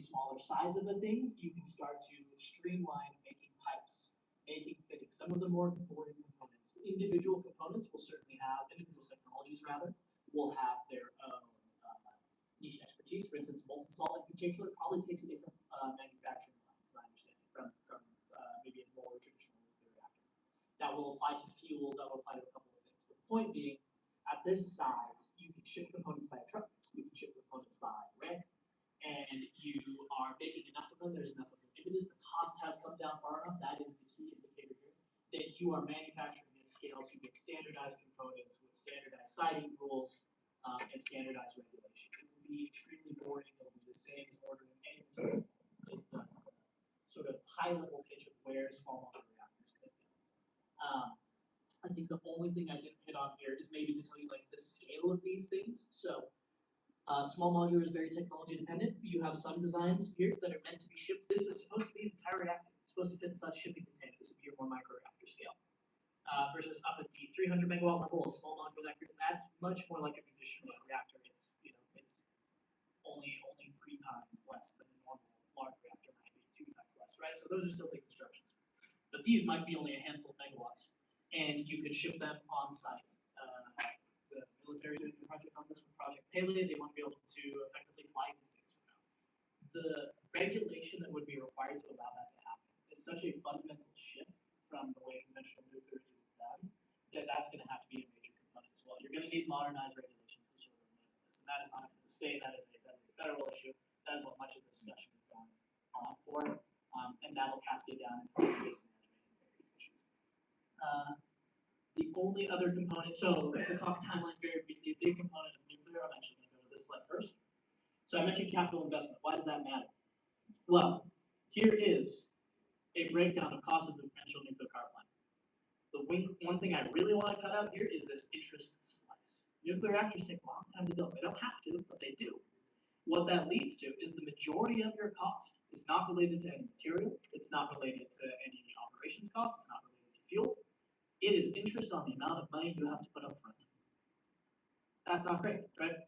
smaller size of the things, you can start to streamline making pipes, making fittings, some of the more important components. Individual components will certainly have, individual technologies rather, will have their own niche expertise. For instance, molten salt in particular probably takes a different manufacturing line, to my understanding, from maybe a more traditional nuclear reactor. That will apply to fuels, that will apply to a couple of things. But the point being, at this size, you can ship components by a truck, you can ship components by rail, and you are making enough of them, there's enough of an impetus, the cost has come down far enough, that is the key indicator here, that you are manufacturing at scale to get standardized components with standardized siting rules and standardized regulations. It will be extremely boring, it will be the same as ordering any material, is the sort of high level pitch of where small modular reactors could go. I think the only thing I didn't hit on here is maybe to tell you like the scale of these things. So small modular is very technology dependent. You have some designs here that are meant to be shipped. This is supposed to be an entire reactor. It's supposed to fit inside shipping container. This would be a more micro reactor scale. Versus up at the 300 megawatt level, a small modular reactor, that's much more like a traditional reactor. It's it's only 3 times less than a normal large reactor might be, 2 times less, right? So those are still big constructions. But these might be only a handful of megawatts, and you could ship them on site. The military doing a project on this with Project Pele, they want to be able to effectively fly these things around. The regulation that would be required to allow that to happen is such a fundamental shift from the way conventional nuclear is done that that's going to have to be a major component as well. You're going to need modernized regulations to sort of limit this, and that is not up to the state. That is a federal issue. That is what much of the discussion is going on for, and that'll cascade down into waste management and various issues. The only other component, so to talk timeline very briefly, a big component of nuclear, I'm actually going to go to this slide first. So I mentioned capital investment. Why does that matter? Well, here is a breakdown of cost of the conventional nuclear power plant. The one thing I really want to cut out here is this interest slice. Nuclear reactors take a long time to build. They don't have to, but they do. What that leads to is the majority of your cost is not related to any material. It's not related to any operations cost. It's not related to fuel. It is interest on the amount of money you have to put up front. That's not great, right?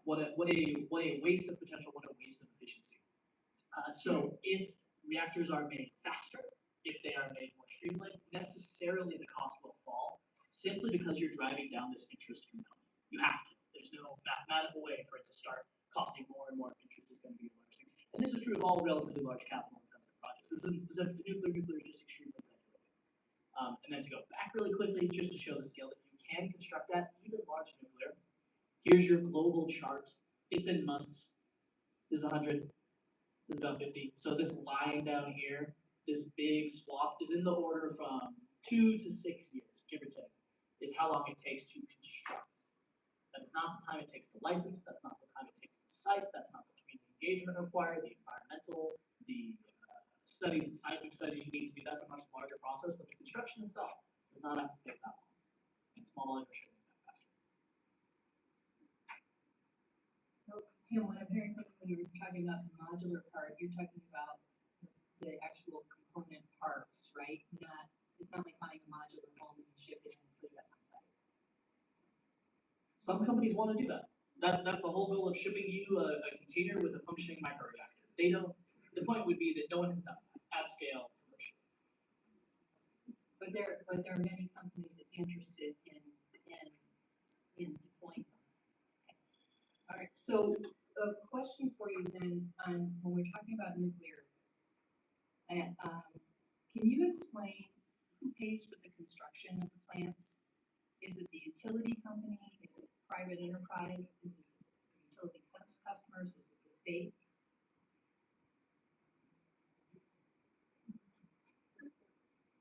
What a waste of potential, what a waste of efficiency. So if reactors are made faster, if they are made more streamlined, necessarily the cost will fall simply because you're driving down this interest component. You have to. There's no mathematical way for it to start costing more and more if interest is going to be a large thing. And this is true of all relatively large capital intensive projects. This isn't specific to nuclear. Nuclear is just extremely regulated. And then to go back really quickly, just to show the scale that you can construct at, even large nuclear. Here's your global chart. It's in months. This is 100. This is about 50. So this line down here, this big swath, is in the order from 2 to 6 years, give or take, is how long it takes to construct. That is not the time it takes to license. That's not the time it takes to site. That's not the community engagement required, the environmental, the studies, the seismic studies you need to do. That's a much larger process, but the construction itself does not have to take that long. And small modular should make that faster. So, Tim, what I'm hearing from when you're talking about the modular part, you're talking about the actual component parts, right? It's not like buying a modular home and ship it and put it up on site. Some companies want to do that. That's the whole goal of shipping you a container with a functioning microreactor. They don't. The point would be that no one has done that at scale commercially. But there are many companies that are interested in deploying those. Okay. All right. So a question for you then on when we're talking about nuclear, can you explain who pays for the construction of the plants? Is it the utility company? Is it private enterprise? Is it utility customers? Is it the state?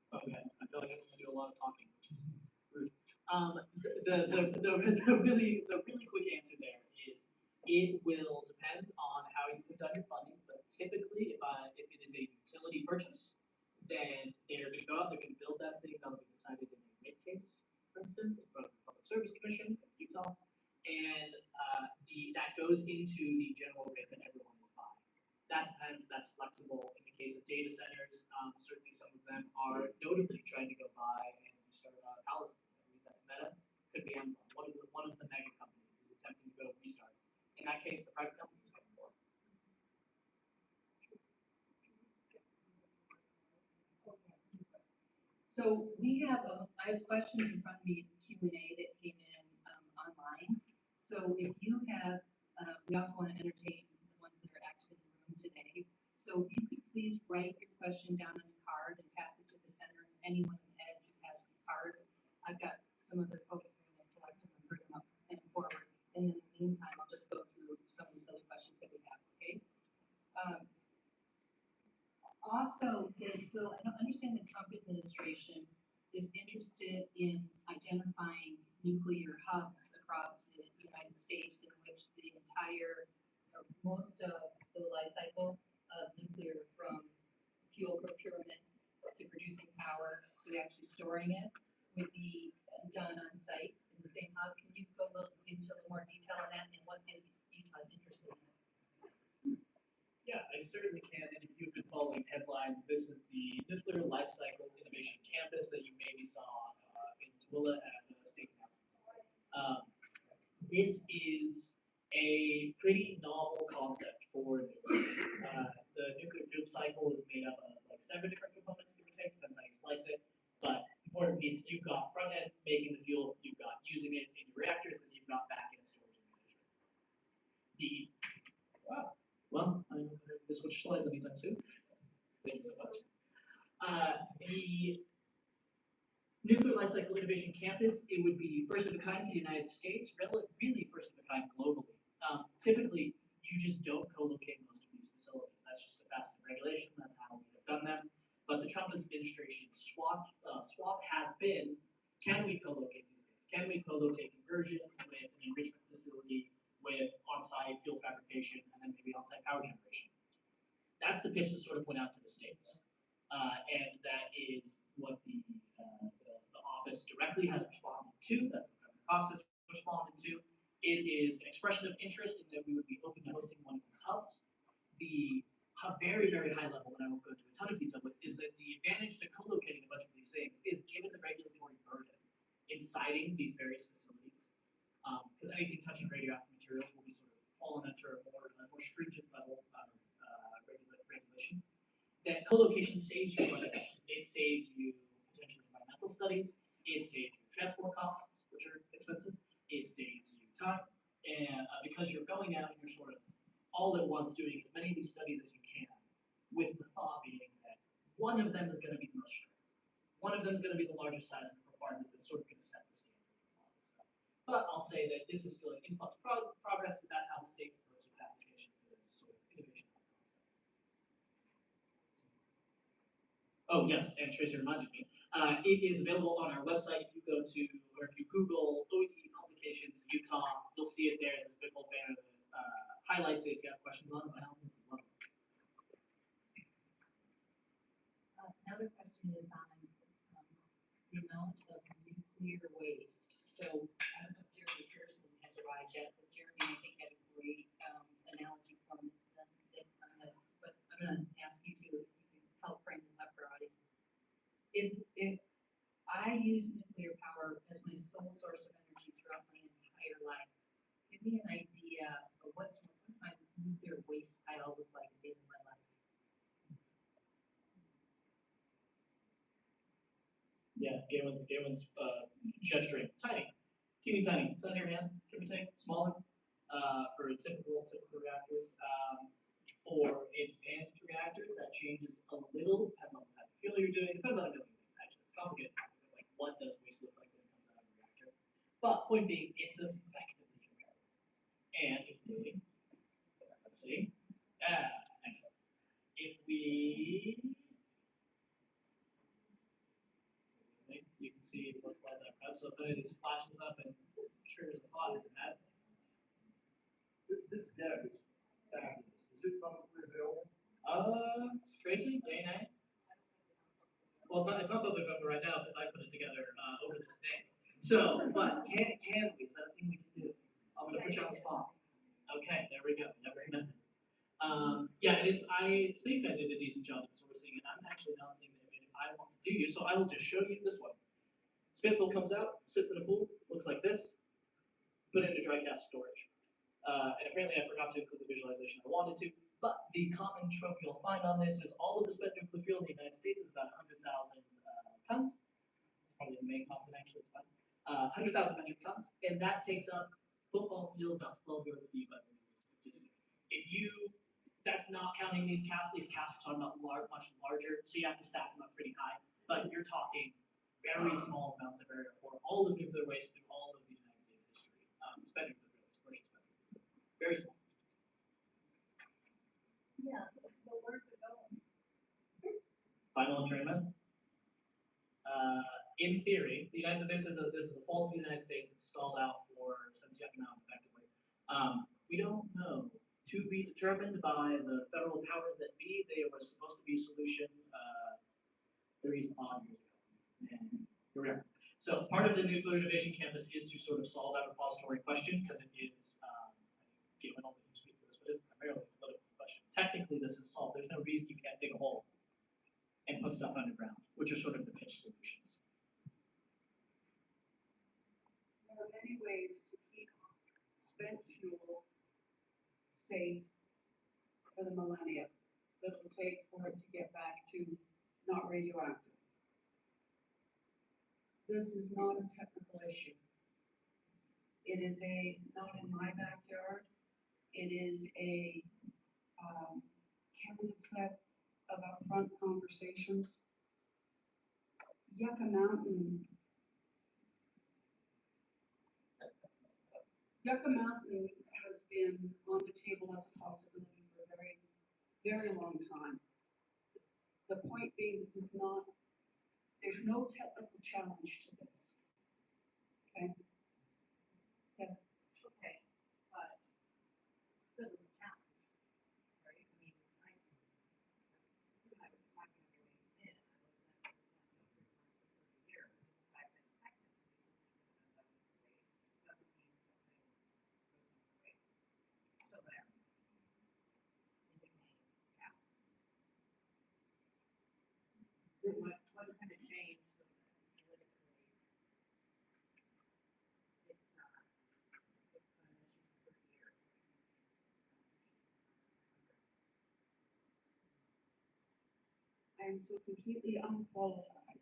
Okay, I feel like I'm going to do a lot of talking, which is rude. The really quick answer there is it will depend on how you have done your funding, but typically if it is a utility purchase, then they're going to go out, they're going to build that thing, that'll be decided in a rate case, for instance, in front of the Public Service Commission in Utah, and that goes into the general rate that everyone is buying. That depends, that's flexible. In the case of data centers, certainly some of them are notably trying to go buy and restart Palisades. I believe that's Meta, could be Amazon. One of the mega companies is attempting to go restart. In that case, the private company is coming forward. So we have, I have questions in front of me, Q and A that came in, online. So if you have, we also want to entertain the ones that are active in the room today. So if you could please write your question down on a card and pass it to the center, and anyone on the edge who has some cards. I've got some other folks who are going to collect them and bring them up and forward. And in the meantime, I'll just go through some of these other questions that we have, okay? Also, so I don't understand the Trump administration is interested in identifying nuclear hubs across the United States in which the entire, or most of the life cycle of nuclear, from fuel procurement to producing power to actually storing it, would be done on site in the same hub. Can you go a little into a little more detail on that, and what is Utah's interested in? Yeah, I certainly can, and if you've been following headlines, this is the Nuclear Life Cycle Innovation Campus that you maybe saw in Tooele at the state council. This is a pretty novel concept for nuclear. The nuclear fuel cycle is made up of like 7 different components, give or take, depends how you slice it. But importantly, it's you've got front end making the fuel, you've got using it in your reactors, and you've got back end storage and management. Well, I'm not going to switch slides anytime soon. Thank you so much. The Nuclear Life Cycle Innovation Campus, it would be first of a kind for the United States, really first of a kind globally. Typically, you just don't co-locate most of these facilities. That's just a fast regulation. That's how we have done them. But the Trump administration swap has been, can we co-locate these things? Can we co-locate conversion with an enrichment facility, with on-site fuel fabrication, and then maybe on-site power generation? That's the pitch that sort of went out to the states, and that is what the office directly has responded to, that Governor Cox has responded to. It is an expression of interest in that we would be open to hosting one of these hubs. The very, very high level, and I won't go into a ton of detail with, is that the advantage to co-locating a bunch of these things is given the regulatory burden in siting these various facilities, because anything touching radioactive materials will be sort of fallen under a more stringent level of regulation. That co-location saves you money. It saves you potentially environmental studies. It saves you transport costs, which are expensive. It saves you time, and because you're going out and you're sort of all at once doing as many of these studies as you can, with the thought being that one of them is going to be the most strict. One of them is going to be the largest seismic requirement that's sort of going to set the standard for all this stuff. But I'll say that this is still an influx progress, but that's how the state approaches its application for this sort of innovation concept. Oh yes, and Tracy reminded me. It is available on our website. If you go to, or if you Google OE Publications Utah, you'll see it there. There's a big old banner that highlights it. If you have questions on it, by all means, we'd love it. Another question is on the amount of nuclear waste. So I don't know if Jeremy Pearson has arrived yet, but Jeremy, I think, had a great analogy from on this. But I'm going to ask you to, if you can help frame this up for our audience. If I use nuclear power as my sole source of energy throughout my entire life, give me an idea of what's my nuclear waste pile look like at the end of my life. Yeah, Galen's gesturing. Tiny. Teeny tiny. Size of your hand, give or take. Smaller. For typical reactors. For advanced reactors, that changes a little. Depends on the type of fuel you're doing. Depends on a million things, actually. It's a complicated topic of like what does waste look like when it comes out of a reactor. But point being, it's effectively comparable. And if we, let's see. Excellent. If we, you can see what slides I have. So if any of these flashes up and triggers a thought in your head. This deck is fabulous. Is it publicly available? Tracy, yay, nay? Well, it's not publicly available right now because I put it together over this day. So, but can we? Is that a thing we can do? I'm gonna put you on the spot. Okay, there we go. Never committed. Yeah, and I think I did a decent job at sourcing, and I'm actually not seeing the image I want to do you, so I will just show you this one. Spitful comes out, sits in a pool, looks like this, put it into dry gas storage. And apparently I forgot to include the visualization I wanted to, but the common trope you'll find on this is all of the spent nuclear fuel in the United States is about 100,000 tons. probably the main continent actually, it's fine. 100,000 metric tons, and that takes up football field about 12 yards deep, I believe is the statistic. If you, that's not counting these casts are not much larger, so you have to stack them up pretty high, but you're talking very small amounts of area for all of nuclear waste through all of the United States history, spending nuclear waste, commercial spending. Very small. Yeah, but where's it going? Final entrainment. In theory, this is a fault of the United States. It's stalled out since Yuccanam effectively. We don't know. To be determined by the federal powers that be. They were supposed to be a solution 30 odd years ago. And here we are. So part of the nuclear division campus is to sort of solve that repository question because it is, given all the you speak for this, but it's primarily a political question. Technically, this is solved. There's no reason you can't dig a hole and put stuff underground, which are sort of the pitch solutions. There are many ways to keep spent fuel safe for the millennia that it will take for it to get back to not radioactive. This is not a technical issue. It is not in my backyard. It is a candid set of upfront conversations. Yucca Mountain has been on the table as a possibility for a very, very long time. The point being, there's no technical challenge to this. Okay? Yes? Okay, but still is a challenge, right? I mean, I was talking about in, I lived in San Diego for 30 years. The fact that technically something doesn't mean something goes on waste. Still there. In decaying gases. So what's going to change so that politically it's not, it's been an issue for 30 years. I am so completely unqualified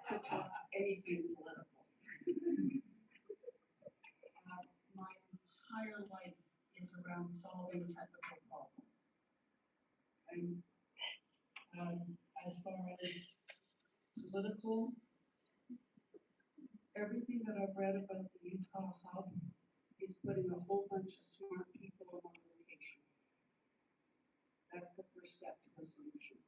to talk anything political. My entire life is around solving technical problems. And as far as political, everything that I've read about the Utah Hub is putting a whole bunch of smart people on one location. That's the first step to the solution.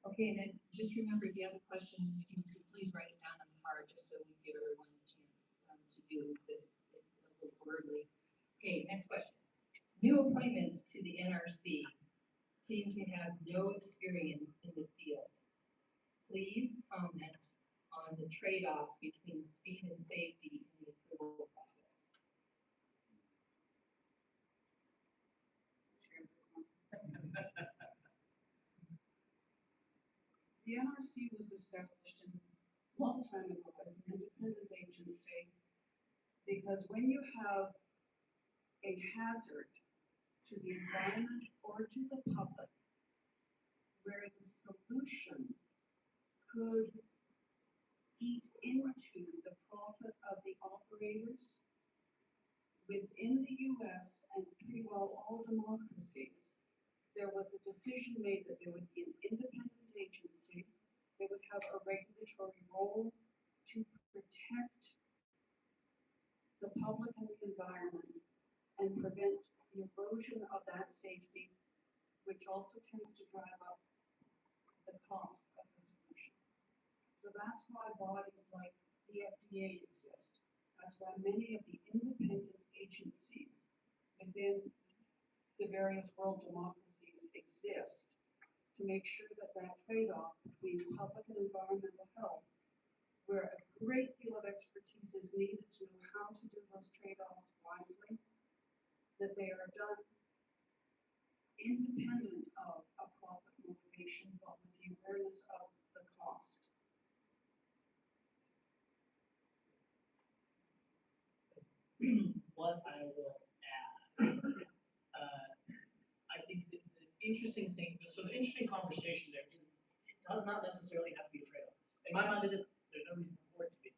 Okay, and then just remember, if you have a question, you can please write it down on the card, just so we give everyone a chance to do this a little orderly. Okay, next question. New appointments to the NRC seem to have no experience in the field. Please comment on the trade-offs between speed and safety in the approval process. Share this one. The NRC was established a long time ago as an independent agency because when you have a hazard to the environment or to the public where the solution could eat into the profit of the operators within the US and pretty well all democracies, there was a decision made that there would be an independent agency that would have a regulatory role to protect the public and the environment and prevent the erosion of that safety, which also tends to drive up the cost of the solution. So that's why bodies like the FDA exist. That's why many of the independent agencies within the various world democracies exist to make sure that that trade-off between public and environmental health, where a great deal of expertise is needed to know how to do those trade-offs wisely, that they are done independent of a profit motivation, but with the awareness of the cost. What I will add, I think the interesting thing, so the interesting conversation there is, does not necessarily have to be a trade-off. In my mind, it isn't. There's no reason for it to be.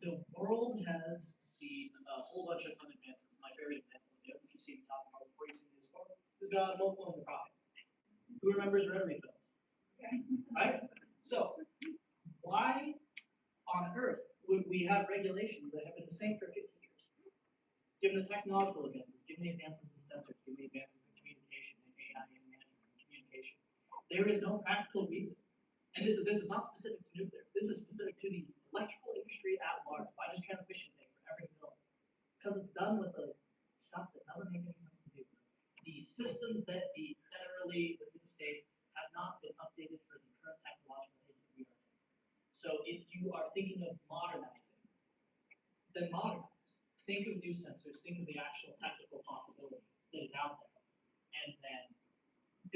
The world has seen a whole bunch of fun advances. My favorite example, you've seen me talk about before, you've seen this before, is got mobile phone in the pocket. Who remembers rotary phones? Right? So, why on earth would we have regulations that have been the same for 50 years? Given the technological advances, given the advances in sensors, given the advances in communication, and AI and management and communication, there is no practical reason. And this is not specific to nuclear. This is specific to the electrical industry at large. Why does transmission take forever to build? Because it's done with the stuff that doesn't make any sense to do. The systems that be federally within the states have not been updated for the current technological age that we are in. So if you are thinking of modernizing, then modernize. Think of new sensors, think of the actual technical possibility that is out there, and then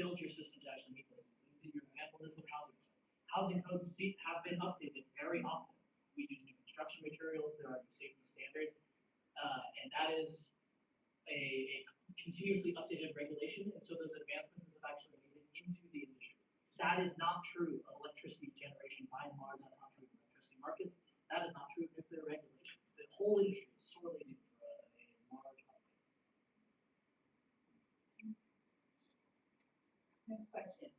build your system to actually meet those things. And your example, this is housing codes. Housing codes have been updated very often. We use new construction materials, there are new safety standards, and that is a continuously updated regulation, and so those advancements have actually made it into the industry. That is not true of electricity generation by and large, that's not true of electricity markets, that is not true of nuclear regulation. The whole industry is sorely due for a large upgrade. Next question.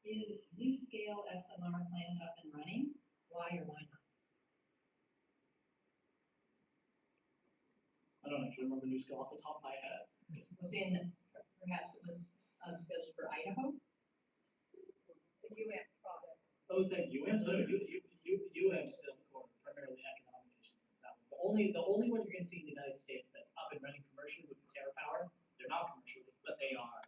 Is NuScale SMR plant up and running? Why or why not? I don't actually remember NuScale off the top of my head. Was in, perhaps it was scheduled for Idaho? The UAM's project. Oh, is that UAMs? Oh, no, UAMs still for primarily economic issues. It's that one. The only one you're going to see in the United States that's up and running commercially would be TerraPower. They're not commercially, but they are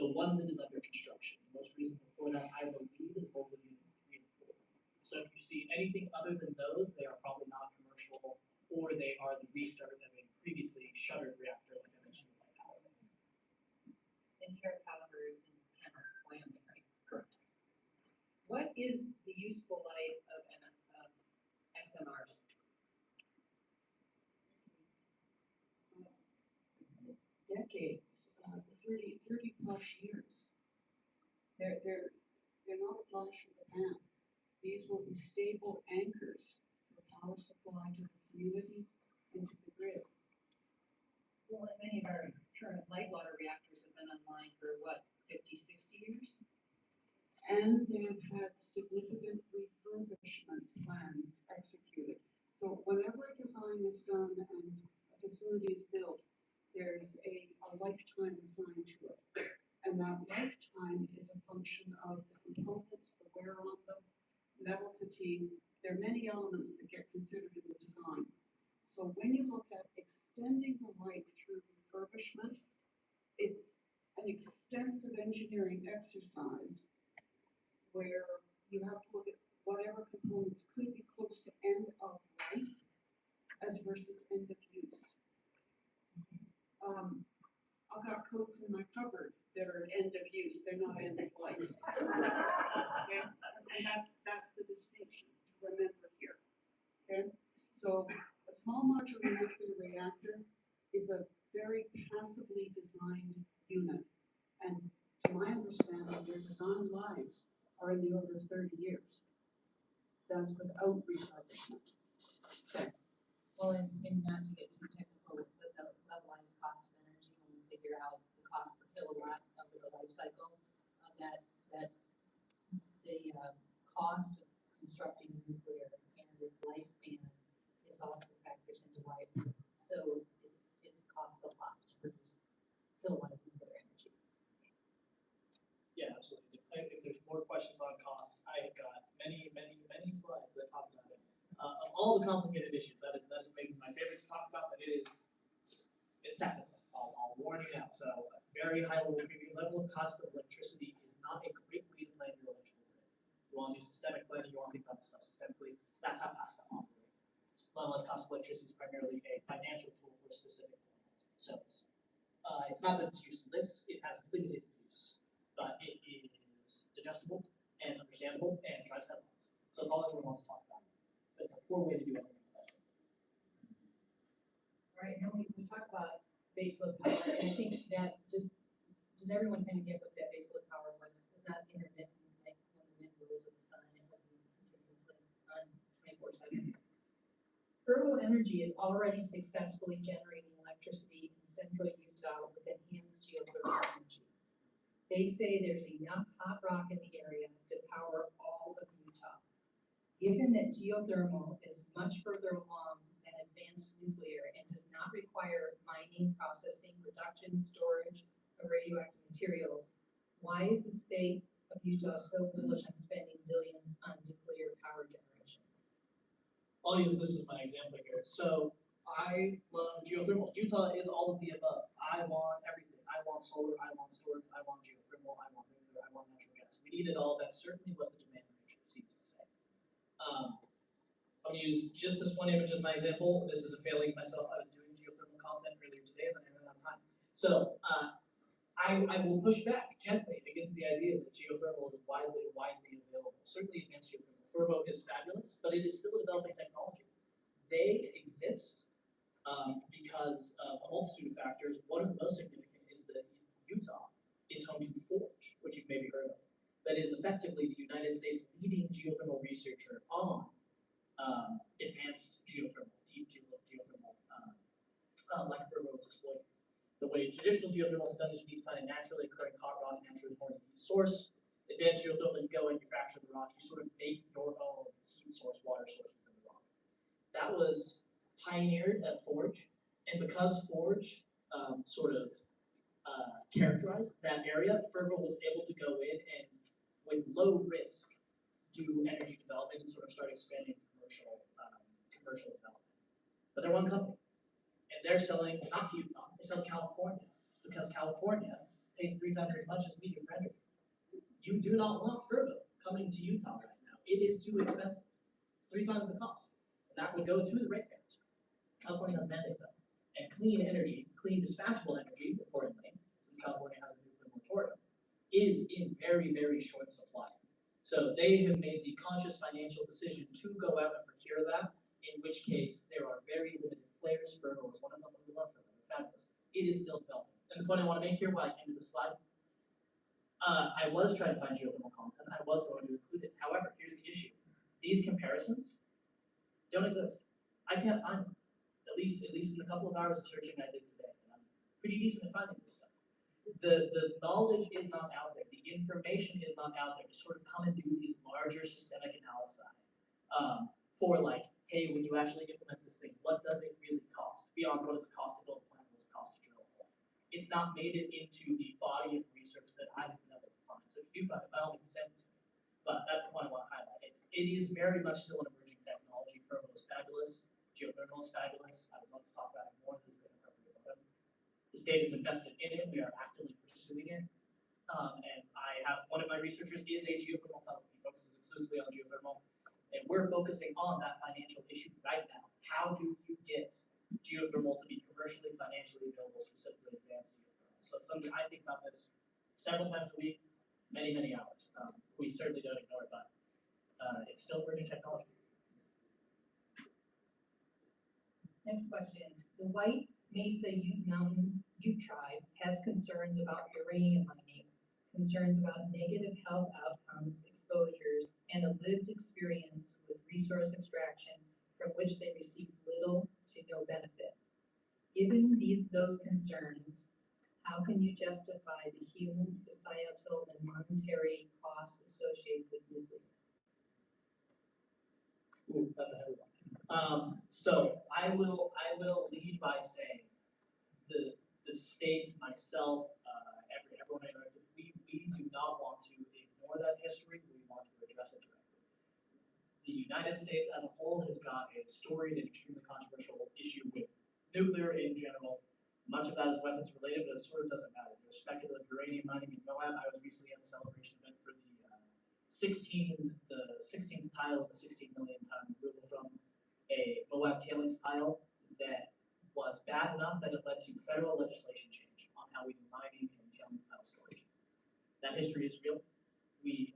the one that is under construction. The most recent before that, I believe, is Volvo Units 3 and 4. So if you see anything other than those, they are probably not commercial, or they are the restart of a previously shuttered reactor, like I mentioned in my Palisades. And TerraPower is in Cameron, Wyoming, right? Correct. What is the useful life of SMRs? Decades, 30 plus years. They're not a flash in the pan. These will be stable anchors for power supply to the communities and to the grid. Well, and many of our current light water reactors have been online for what, 50, 60 years? And they've had significant refurbishment plans executed. So whenever a design is done and a facility is built, there's a lifetime assigned to it. And that lifetime is a function of the components, the wear on them, metal fatigue. There are many elements that get considered in the design. So when you look at extending the life through refurbishment, it's an extensive engineering exercise where you have to look at whatever components could be close to end of life as versus end of use. I've got coats in my cupboard that are end of use, they're not end of life. Okay? And that's the distinction to remember here. Okay? So a small modular nuclear reactor is a very passively designed unit. And to my understanding, their design lives are in the order of 30 years. That's without refurbishment. Okay. Well, and not to get too technical, but the levelized cost of energy, when we figure out the cost per kilowatt over the life cycle of that the cost of constructing nuclear and its lifespan is also factors into why it's cost a lot to produce kilowatt of nuclear energy. Yeah, absolutely. If there's more questions on cost, I have got many slides that talk about it. Of all the complicated issues, that is maybe my favorite to talk about, but it's technical. I'll warn you now. So very high level of cost of electricity is not a great way to plan your electrical grid. You want to do systemic planning, you want to think about this stuff systemically. That's how costs operate. Levelized cost of electricity is primarily a financial tool for specific plans. So it's not that it's useless, it has limited use, but it is digestible and understandable and drives headlines. So it's all anyone wants to talk about. But it's a poor way to do everything. All right, and then we talked about baseload power, and I think that did everyone kind of get what that baseload power was? Fervo Energy is already successfully generating electricity in central Utah with enhanced geothermal energy. They say there's enough hot rock in the area to power all of Utah. Given that geothermal is much further along than advanced nuclear and does not require mining, processing, production, storage of radioactive materials, why is the state of Utah so bullish on spending billions on nuclear power generation? I'll use this as my example here. So I love geothermal. Utah is all of the above. I want everything. I want solar, I want storage, I want geothermal, I want nuclear, I want natural gas. We need it all. That's certainly what the demand picture seems to say. I'm gonna use just this one image as my example. This is a failing myself. I was doing geothermal content earlier today and then I ran out of time. So I will push back gently against the idea that geothermal is widely available. Certainly against geothermal. Fervo is fabulous, but it is still a developing technology. They exist because of a multitude of factors. One of the most significant is that Utah is home to Forge, which you've maybe heard of. That is effectively the United States' leading geothermal researcher on advanced geothermal, deep geothermal, like Fervo is exploiting. The way traditional geothermal is done is you need to find a naturally occurring hot rock, naturally occurring heat source. Advanced geothermal, you go and you fracture the rock, you sort of make your own heat source, water source within the rock. That was pioneered at Forge, and because Forge characterized that area, Fervo was able to go in and, with low risk, do energy development and sort of start expanding commercial development. But they're one company, and they're selling not to Utah, they sell to California, because California pays 3 times as much as we do for energy. You do not want Fervo coming to Utah right now. It is too expensive. It's 3 times the cost. And that would go to the ratepayers. California has mandated that. And clean energy, clean dispatchable energy, reportedly, since California has a nuclear moratorium, is in very, very short supply. So they have made the conscious financial decision to go out and procure that, in which case there are very limited players. Fervo is one of them. We love Fervo. They're fabulous. It is still developing. And the point I want to make here, why I came to this slide, I was trying to find geothermal content. I was going to include it. However, here's the issue. These comparisons don't exist. I can't find them. At least in the couple of hours of searching I did today. And I'm pretty decent at finding this stuff. The knowledge is not out there. The information is not out there to sort of come and do these larger systemic analyses. For like, hey, when you actually implement this thing, what does it really cost? Beyond what does it cost to build a plant, what does it cost to drill a hole? It's not made it into the body of research that I've been able to find. So if you do find it, by all means send it to me. But that's the point I want to highlight. It is very much still an emerging technology. Fervo is fabulous. Geothermal is fabulous. I would love to talk about it more. There's going to cover the bottom. The state is invested in it. We are actively pursuing it. And I have one of my researchers is a geothermal fellow. He focuses exclusively on geothermal. And we're focusing on that financial issue right now. How do you get geothermal to be commercially, financially available, specifically advanced geothermal? So it's something I think about this several times a week, many, many hours. We certainly don't ignore it, but it's still emerging technology. Next question. The White Mesa Ute Mountain Ute Tribe has concerns about uranium mining, concerns about negative health outcomes, exposures, and a lived experience with resource extraction from which they receive little to no benefit. Given those concerns, how can you justify the human, societal, and monetary costs associated with nuclear? Ooh, that's a heavy one. So I will lead by saying the state, myself, everyone interacted, we do not want to ignore that history. We want to address it directly. The United States as a whole has got a storied and extremely controversial issue with nuclear in general. Much of that is weapons related, but it sort of doesn't matter. There's speculative uranium mining in Moab. I was recently at a celebration event for the 16th tile of the 16 million ton removal from a Moab tailings pile that was bad enough that it led to federal legislation change on how we do mining and tailings pile storage. That history is real. We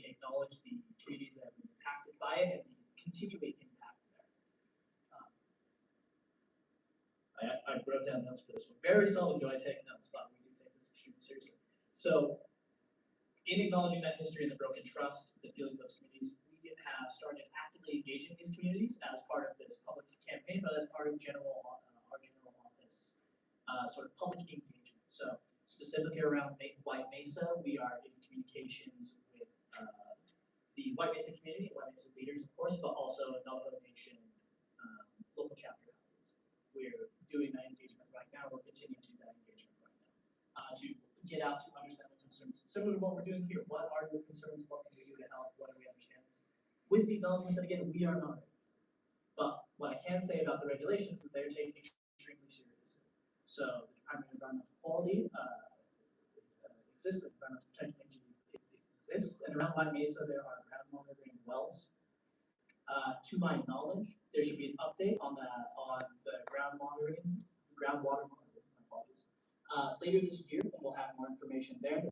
acknowledge the communities that have been impacted by it and the continuing impact there. I wrote down notes for this one. Very seldom do I take notes, but we do take this extremely seriously. So, in acknowledging that history and the broken trust, the feelings of those communities, we have started actively actively engaging these communities as part of this public campaign, but as part of our general office, sort of public engagement. So specifically around White Mesa, we are in communications with the White Mesa community, White Mesa leaders, of course, but also Navajo Nation local chapter houses. We're doing that engagement right now. We're continuing to do that engagement right now to get out to understand the concerns. Similar to what we're doing here. What are your concerns? What can we do to help? What do we understand? With the acknowledgement that, again, we are not. But what I can say about the regulations is they're taken extremely seriously. So the Department of Environmental Quality exists, Environmental Protection Agency exists, and around White Mesa there are ground monitoring wells. To my knowledge, there should be an update on the groundwater monitoring, my apologies, later this year, and we'll have more information there.